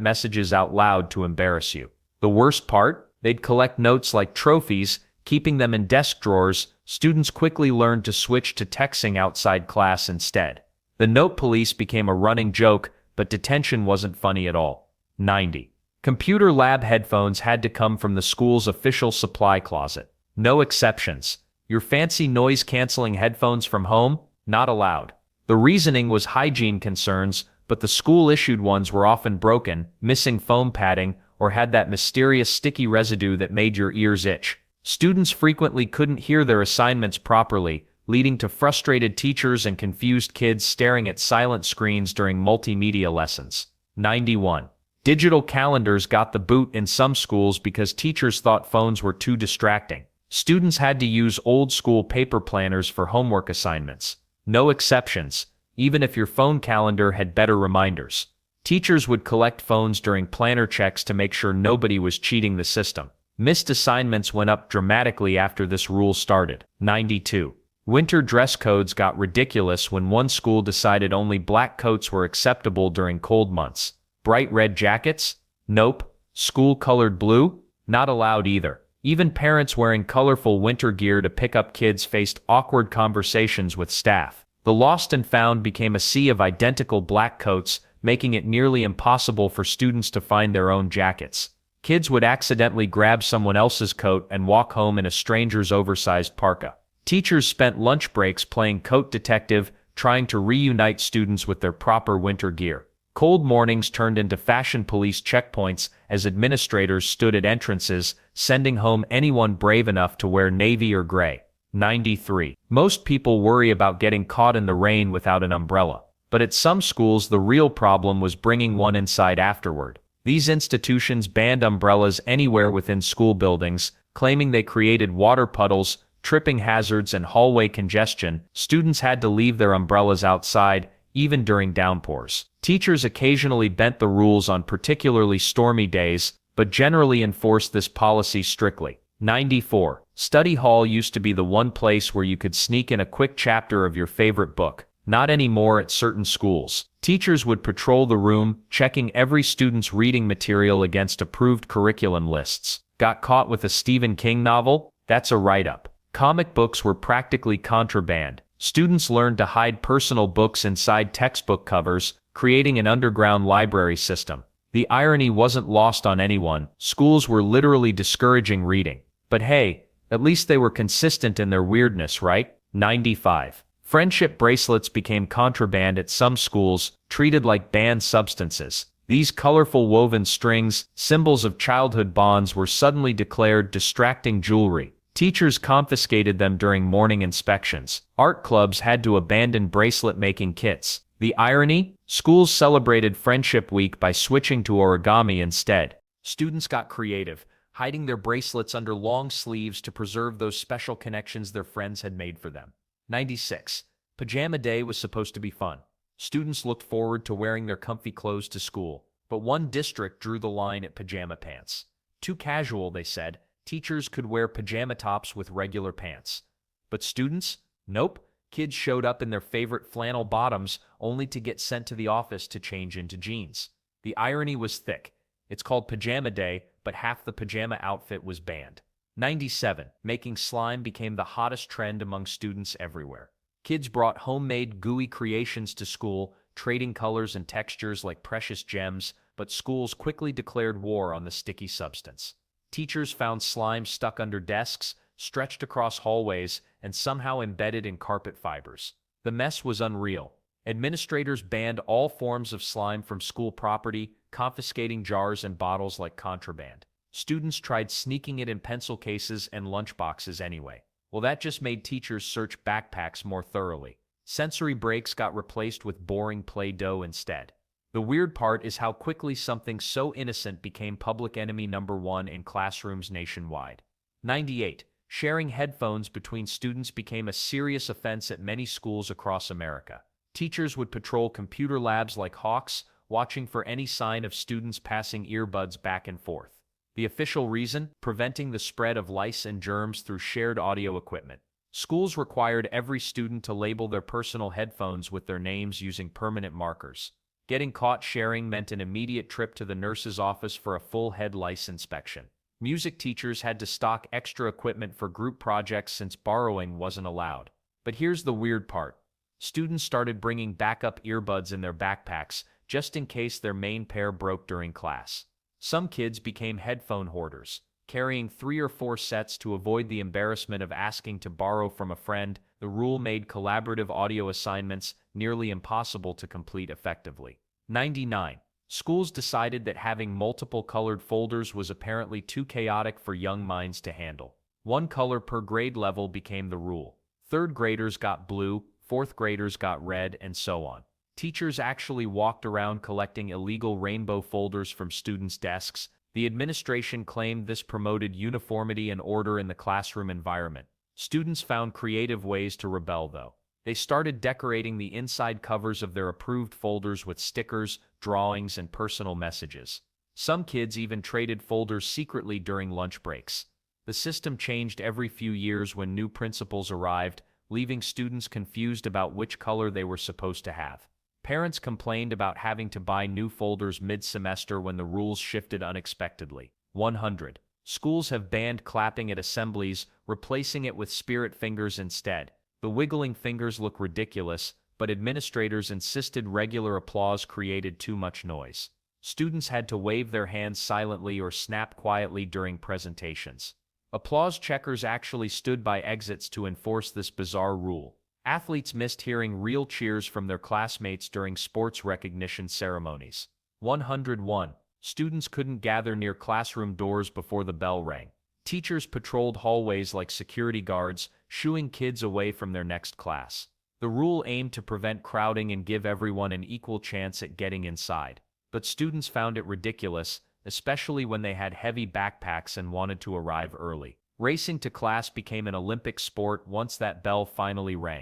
messages out loud to embarrass you. The worst part? They'd collect notes like trophies, keeping them in desk drawers. Students quickly learned to switch to texting outside class instead. The note police became a running joke, but detention wasn't funny at all. 90. Computer lab headphones had to come from the school's official supply closet. No exceptions. Your fancy noise-canceling headphones from home? Not allowed. The reasoning was hygiene concerns, but the school-issued ones were often broken, missing foam padding, or had that mysterious sticky residue that made your ears itch. Students frequently couldn't hear their assignments properly, leading to frustrated teachers and confused kids staring at silent screens during multimedia lessons. 91. Digital calendars got the boot in some schools because teachers thought phones were too distracting. Students had to use old-school paper planners for homework assignments. No exceptions, even if your phone calendar had better reminders. Teachers would collect phones during planner checks to make sure nobody was cheating the system. Missed assignments went up dramatically after this rule started. 92. Winter dress codes got ridiculous when one school decided only black coats were acceptable during cold months. Bright red jackets? Nope. School-colored blue? Not allowed either. Even parents wearing colorful winter gear to pick up kids faced awkward conversations with staff. The lost and found became a sea of identical black coats, making it nearly impossible for students to find their own jackets. Kids would accidentally grab someone else's coat and walk home in a stranger's oversized parka. Teachers spent lunch breaks playing coat detective, trying to reunite students with their proper winter gear. Cold mornings turned into fashion police checkpoints as administrators stood at entrances, sending home anyone brave enough to wear navy or gray. 93. Most people worry about getting caught in the rain without an umbrella. But at some schools, the real problem was bringing one inside afterward. These institutions banned umbrellas anywhere within school buildings, claiming they created water puddles, tripping hazards, and hallway congestion. Students had to leave their umbrellas outside, even during downpours. Teachers occasionally bent the rules on particularly stormy days, but generally enforced this policy strictly. 94. Study hall used to be the one place where you could sneak in a quick chapter of your favorite book. Not anymore at certain schools. Teachers would patrol the room, checking every student's reading material against approved curriculum lists. Got caught with a Stephen King novel? That's a write-up. Comic books were practically contraband. Students learned to hide personal books inside textbook covers, creating an underground library system. The irony wasn't lost on anyone. Schools were literally discouraging reading. But hey, at least they were consistent in their weirdness, right? 95. Friendship bracelets became contraband at some schools, treated like banned substances. These colorful woven strings, symbols of childhood bonds, were suddenly declared distracting jewelry. Teachers confiscated them during morning inspections. Art clubs had to abandon bracelet-making kits. The irony? Schools celebrated Friendship Week by switching to origami instead. Students got creative, hiding their bracelets under long sleeves to preserve those special connections their friends had made for them. 96. Pajama day was supposed to be fun. Students looked forward to wearing their comfy clothes to school, but one district drew the line at pajama pants. Too casual, they said. Teachers could wear pajama tops with regular pants. But students? Nope. Kids showed up in their favorite flannel bottoms only to get sent to the office to change into jeans. The irony was thick. It's called Pajama Day, but half the pajama outfit was banned. 97. Making slime became the hottest trend among students everywhere. Kids brought homemade gooey creations to school, trading colors and textures like precious gems, but schools quickly declared war on the sticky substance. Teachers found slime stuck under desks, stretched across hallways, and somehow embedded in carpet fibers. The mess was unreal. Administrators banned all forms of slime from school property, confiscating jars and bottles like contraband. Students tried sneaking it in pencil cases and lunchboxes anyway. Well, that just made teachers search backpacks more thoroughly. Sensory breaks got replaced with boring Play-Doh instead. The weird part is how quickly something so innocent became public enemy number one in classrooms nationwide. 98. Sharing headphones between students became a serious offense at many schools across America. Teachers would patrol computer labs like hawks, watching for any sign of students passing earbuds back and forth. The official reason? Preventing the spread of lice and germs through shared audio equipment. Schools required every student to label their personal headphones with their names using permanent markers. Getting caught sharing meant an immediate trip to the nurse's office for a full head lice inspection. Music teachers had to stock extra equipment for group projects since borrowing wasn't allowed. But here's the weird part. Students started bringing backup earbuds in their backpacks just in case their main pair broke during class. Some kids became headphone hoarders, carrying 3 or 4 sets to avoid the embarrassment of asking to borrow from a friend. The rule made collaborative audio assignments nearly impossible to complete effectively. 99. Schools decided that having multiple colored folders was apparently too chaotic for young minds to handle. 1 color per grade level became the rule. 3rd graders got blue, 4th graders got red, and so on. Teachers actually walked around collecting illegal rainbow folders from students' desks. The administration claimed this promoted uniformity and order in the classroom environment. Students found creative ways to rebel, though. They started decorating the inside covers of their approved folders with stickers, drawings, and personal messages. Some kids even traded folders secretly during lunch breaks. The system changed every few years when new principals arrived, leaving students confused about which color they were supposed to have. Parents complained about having to buy new folders mid-semester when the rules shifted unexpectedly. 100. Schools have banned clapping at assemblies, replacing it with spirit fingers instead. The wiggling fingers look ridiculous, but administrators insisted regular applause created too much noise. Students had to wave their hands silently or snap quietly during presentations. Applause checkers actually stood by exits to enforce this bizarre rule. Athletes missed hearing real cheers from their classmates during sports recognition ceremonies. 101. Students couldn't gather near classroom doors before the bell rang. Teachers patrolled hallways like security guards, shooing kids away from their next class. The rule aimed to prevent crowding and give everyone an equal chance at getting inside. But students found it ridiculous, especially when they had heavy backpacks and wanted to arrive early. Racing to class became an Olympic sport once that bell finally rang.